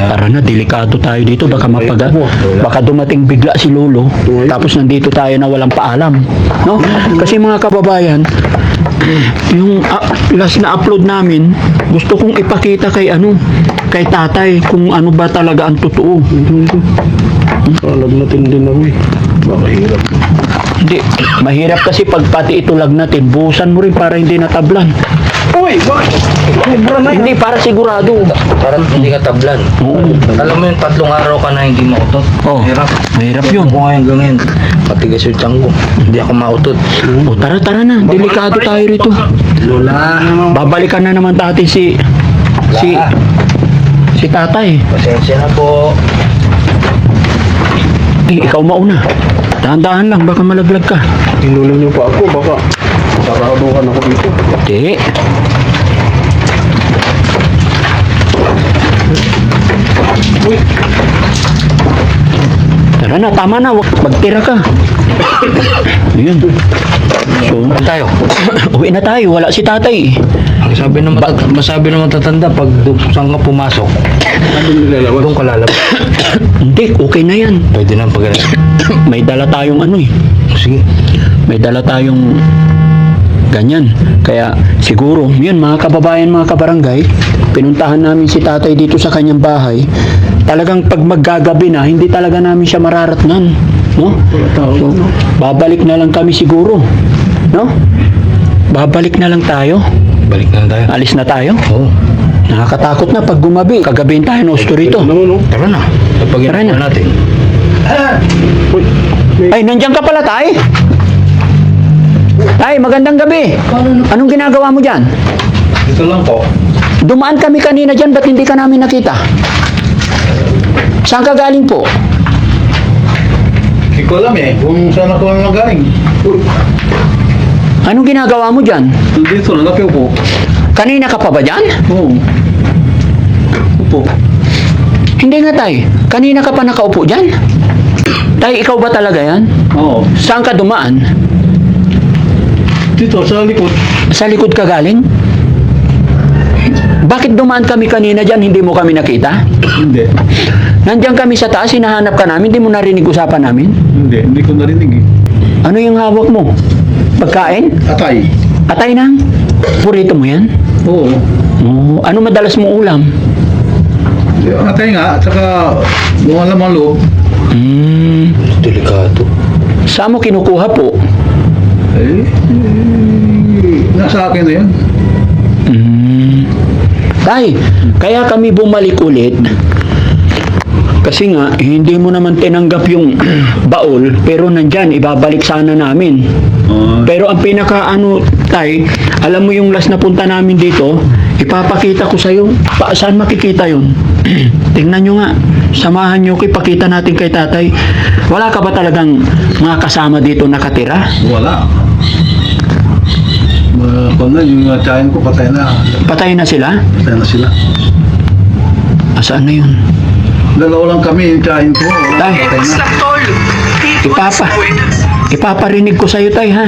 Tara na, delikado tayo dito. Baka baka dumating bigla si Lolo. Tapos nandito tayo na walang paalam. No? Kasi mga kababayan, yung last na upload namin, gusto kong ipakita kay tatay kung ano ba talaga ang totoo. Lagnatin din ako eh. Baka hirap. Hindi, mahirap kasi pag pati ito lagnatin, buhusan mo rin para hindi natablan. Uy! Bakit? Hindi, para sigurado. Parang hindi ka tablan. Alam mo yung 3 araw ka na hindi mautot. Oh, mahirap yun. Ako ngayon gawin. Patigas yung tiyan ko. Hindi ako mautot. Oh, tara na, delikado tayo rito. Lola. Babalikan na naman tati si tatay. Pasensya na po. Ikaw mauna. Dahan-dahan lang, baka malaglag ka. Inulan niyo pa ako, baka saradukan ako dito. Hindi. Uy! Tara na, tama na. Magtira ka. Ayun. So, Tayo. uwi na tayo. Wala si tatay. Masabi ng matatanda pag saan ka pumasok, Anong nilalawan? doon ka lalabas. Hindi, okay na yan. Pwede na pag May dala tayong Sige. may dala tayong ganyan. Kaya siguro, yun mga kababayan, mga kabarangay, pinuntahan namin si tatay dito sa kanyang bahay. Talagang pag maggagabi na, hindi talaga namin siya mararatnan. No? So, babalik na lang kami siguro. No? Babalik na lang tayo. Balik na tayo. Alis na tayo. Oo. Nakakatakot na pag gumabi. Kagabihin tayo ng osto rito. Ano, no? Tara na. Kapag Tara na. natin. Uy! Ay, nandiyan ka pala, tay. Tay, magandang gabi. Anong ginagawa mo dyan? Dito lang po. Dumaan kami kanina dyan, ba't hindi ka namin nakita? Saan ka galing po? Hindi ko alam eh, kung saan ako nagaling. Anong ginagawa mo dyan? Dito na, nakiupo. Kanina ka pa ba dyan? Oo. Upo. Hindi nga, tay. Kanina ka pa nakaupo dyan? Tay, ikaw ba talaga yan? Oo. Saan ka dumaan? Dito, sa likod. Sa likod ka galing? Bakit dumaan kami kanina dyan, hindi mo kami nakita? Hindi. Nandiyan kami sa taas, hinahanap ka namin, hindi mo narinig usapan namin? Hindi ko narinig eh. Ano yung hawak mo? Pagkain? Atay. Atay nang? Purito mo yan? Oo. Oh, ano madalas mong ulam? Atay nga, at saka yung alam ang loob. Delikado. Saan mo kinukuha po? Nasa akin na yan. Tay, kaya kami bumalik ulit. Kasi nga, hindi mo naman tinanggap yung baol, pero nandyan, ibabalik sana namin. Pero ang pinaka tay, alam mo yung last na punta namin dito, ipapakita ko sa'yo. Saan makikita yun? Tingnan nyo nga. Samahan nyo ko, ipakita natin kay tatay. Wala ka ba talagang mga kasama dito nakatira? Wala. Kung na, yung tiyahin ko patay na. Patay na sila? Patay na sila. Asaan na yun? Dalawa lang kami, yung tiyahin ko. Tay, Patay na. ipaparinig ko sa'yo, tay, ha?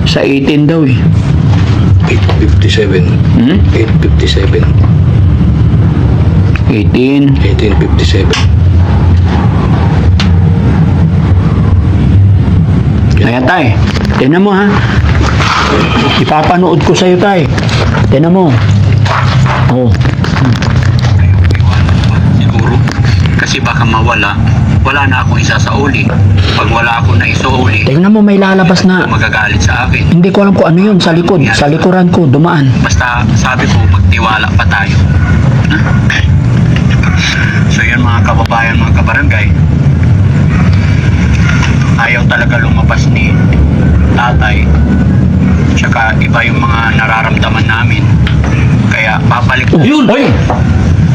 Sa 18 daw, eh. 857. 857. 18. 1857. Ayan, tay. Tignan mo, ha? Ipapanood ko sa'yo, tay. Tignan mo. Oh. Siguro. Kasi baka mawala. Wala na akong isa sa uli. Pag wala ako na isuuli, Tignan mo, may lalabas na. magagalit sa akin. Hindi ko alam kung ano yun. Sa likod. Sa likuran ko, dumaan. Basta sabi ko, magtiwala pa tayo. So yun mga kababayan, mga kabarangay. Ayaw talaga lumabas ni tatay. Tsaka iba yung mga nararamdaman namin. Kaya babalik po. Yun! Oy!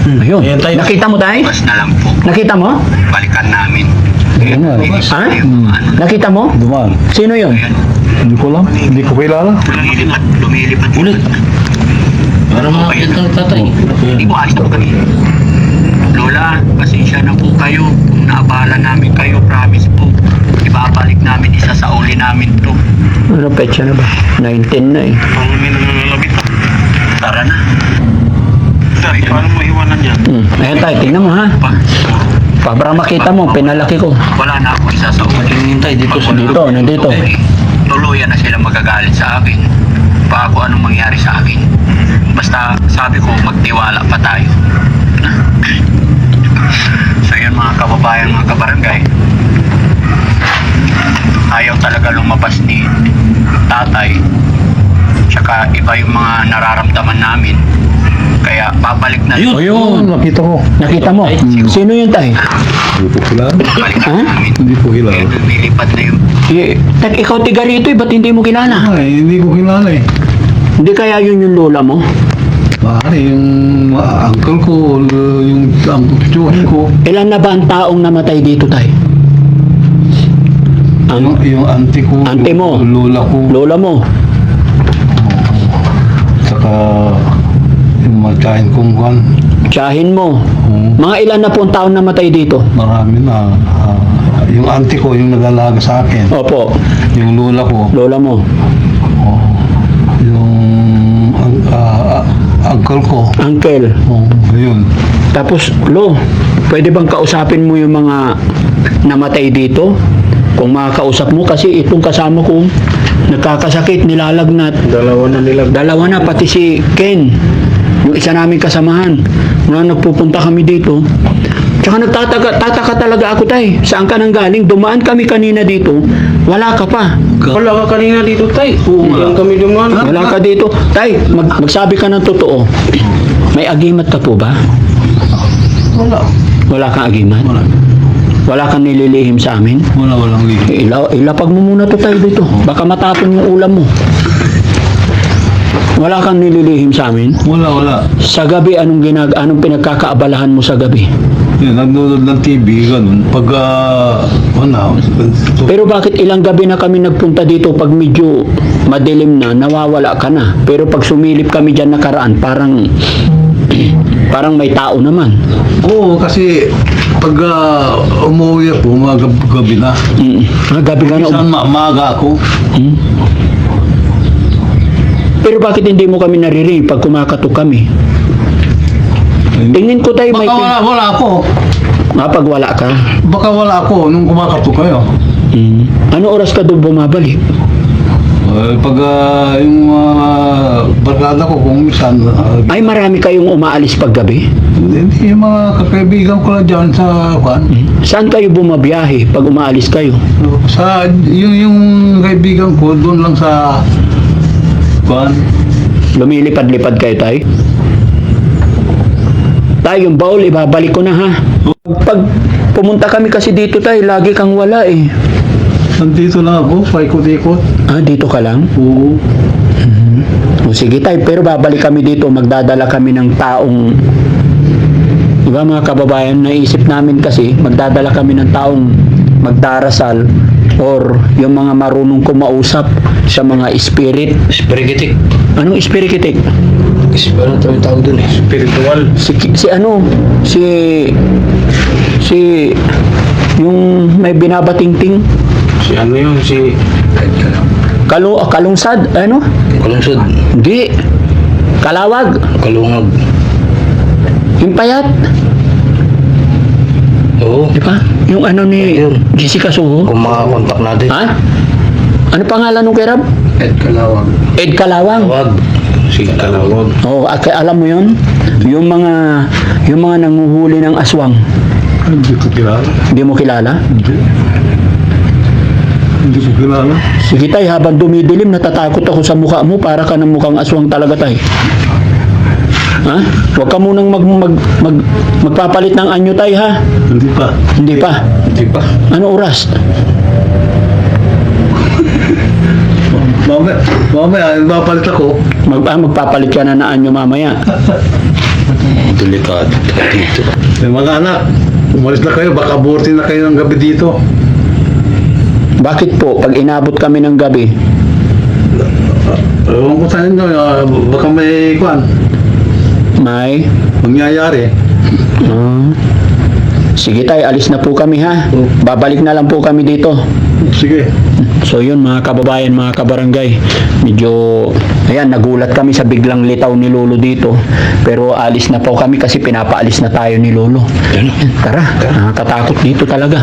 Ayun. Ayan, tay. Nakita mo, tay? Bas na lang po. Nakita mo? Balikan namin. Ha? Nakita mo? Dumaan. Sino yun? Ayan. Hindi ko alam. Hindi ko kilala. Lumilipat. Ulit. Para makakit ng tatay. Hindi mo alis na kanina. Lola, pasensya na po kayo. Kung naabala namin kayo, promise po. Ibabalik namin isa sa uli namin to. Ano petsa na ba? 19 na eh. Ang may nanlalabit. Tara na. Tay, paano mo iwanan yan? Ayan tayo, tingnan mo ha. Para makita mo, pinalaki ko. Wala na ako isa sa ulit. Hinihintay dito sa Dito, nandito. Tuluyan na sila magagalit sa akin. Pa ako anong mangyari sa akin. Basta sabi ko magtiwala pa tayo. So yun mga kababayan, mga kabarangay. Ayaw talaga lumabas ni tatay. Tsaka iba yung mga nararamdaman namin. Kaya babalik na O yun, nakita ko. Nakita mo? Sino yun tayo? Hindi po kilala. babalik na Ha? namin. Hindi po kilala. Kaya lumilipad na yung Ikaw tiga rito ba't hindi mo kilala? Ay, hindi ko kilala eh. Hindi kaya yun yung lola mo? Maaari yung uncle ko, yung tiyuhin ko, Ilan na ba ang taong namatay dito tayo? Ang yung auntie ko, Auntie mo? lola ko, lola mo? saka yung mga tiyahin kong kan. Tiyahin mo? Mga ilan na po ang taong namatay dito? Marami na. Yung auntie ko, yung nag-alaga sa akin. Opo, Yung lola ko, lola mo. yung uncle ko. Uncle. Yun. Tapos, Lo, pwede bang kausapin mo yung mga namatay dito? Kung makakausap mo, kasi itong kasama ko, nagkakasakit, nilalagnat. Dalawa na, pati si Ken, yung isa naming kasamahan. Nung nagpupunta kami dito, tsaka tataka talaga ako tay. Saan ka nang galing? Dumaan kami kanina dito, wala ka pa. Wala ka kanina dito, tay. Yan kami dumaan. Wala ka dito. Tay, magsabi ka ng totoo. May agimat ka po ba? Wala. Wala kang agimat? Wala. Wala kang nililihim sa amin? Walang lihi. Ilapag mo muna to tayo dito. Baka matapon yung ulam mo. Wala kang nililihim sa amin? Wala. Sa gabi, anong pinagkakaabalahan mo sa gabi? Yan, nagnonood ng TV, ganun. Pag, Pero bakit ilang gabi na kami nagpunta dito pag medyo madilim na, nawawala ka na. Pero pag sumilip kami dyan nakaraan, parang may tao naman. Oo, kasi pag umuwi ako, gabi na. Gabi ka na. Saan maaga ako? Pero bakit hindi mo kami naririnig pag kumakatok kami? Tingin ko tayo may... Baka wala ako. Pag wala ka. Baka wala ako nung kumakatok kayo. Ano oras ka doon bumabalik? Pag yung barkada ko kung minsan, Ay, marami kayong umaalis pag gabi? hindi yung mga kakaibigan ko lang dyan sa kwan. Saan kayo bumabiyahe pag umaalis kayo? Sa yung kaibigan ko doon lang sa kwan. Lumilipad-lipad kayo tayo? Tayo, yung baul, ibabalik ko na ha. Pag pumunta kami kasi dito tayo, lagi kang wala eh. Nandito lang ako, paikot-ikot. Dito ka lang? Oo. O sige tayo, pero babalik kami dito, magdadala kami ng taong, di ba mga kababayan, naisip namin kasi, magdadala kami ng taong magdarasal or yung mga marunong kumausap sa mga spirit. Spirigitik. Anong spirikitik? Ano tawag dun eh? Spiritual. Si yung may binabatingting Si ano yun? Si... kalungsad, ano? Kalungsod. Hindi. Kalawag. Kalungag. Yung payat. Oo. Di ba? Yung ano ni Ayun. Jessica Soho. Kung makakontak natin. Ha? Ano pangalan nung Kerab? Ed Kalawag. Ed Kalawang. Tawag. Si Kalawag. Oo, alam mo yun? Yung mga nanguhuli ng aswang. Hindi ko kilala. Hindi mo kilala? Hindi ko kilala. Sige tay, habang dumidilim, natatakot ako sa mukha mo, para ka ng mukhang aswang talaga tay. Ha? Huwag ka munang magpapalit ng anyo tay ha? Hindi pa. Hindi pa. Di ba? Ano oras? Mamaya, mapalit ako. Magpapalit ka na ng anyo mamaya. Delikado dito. Mga anak, umalis na kayo, baka abortin na kayo ng gabi dito. Bakit po, pag inabot kami ng gabi, Ewan ko sa inyo, baka may kwan, may... mangyayari. Sige tay, alis na po kami ha. Babalik na lang po kami dito. Sige. So yun mga kababayan, mga kabarangay, medyo ayan, nagulat kami sa biglang litaw ni Lolo dito, pero alis na po kami kasi pinapaalis na tayo ni Lolo. Tara, nakakatakot dito talaga.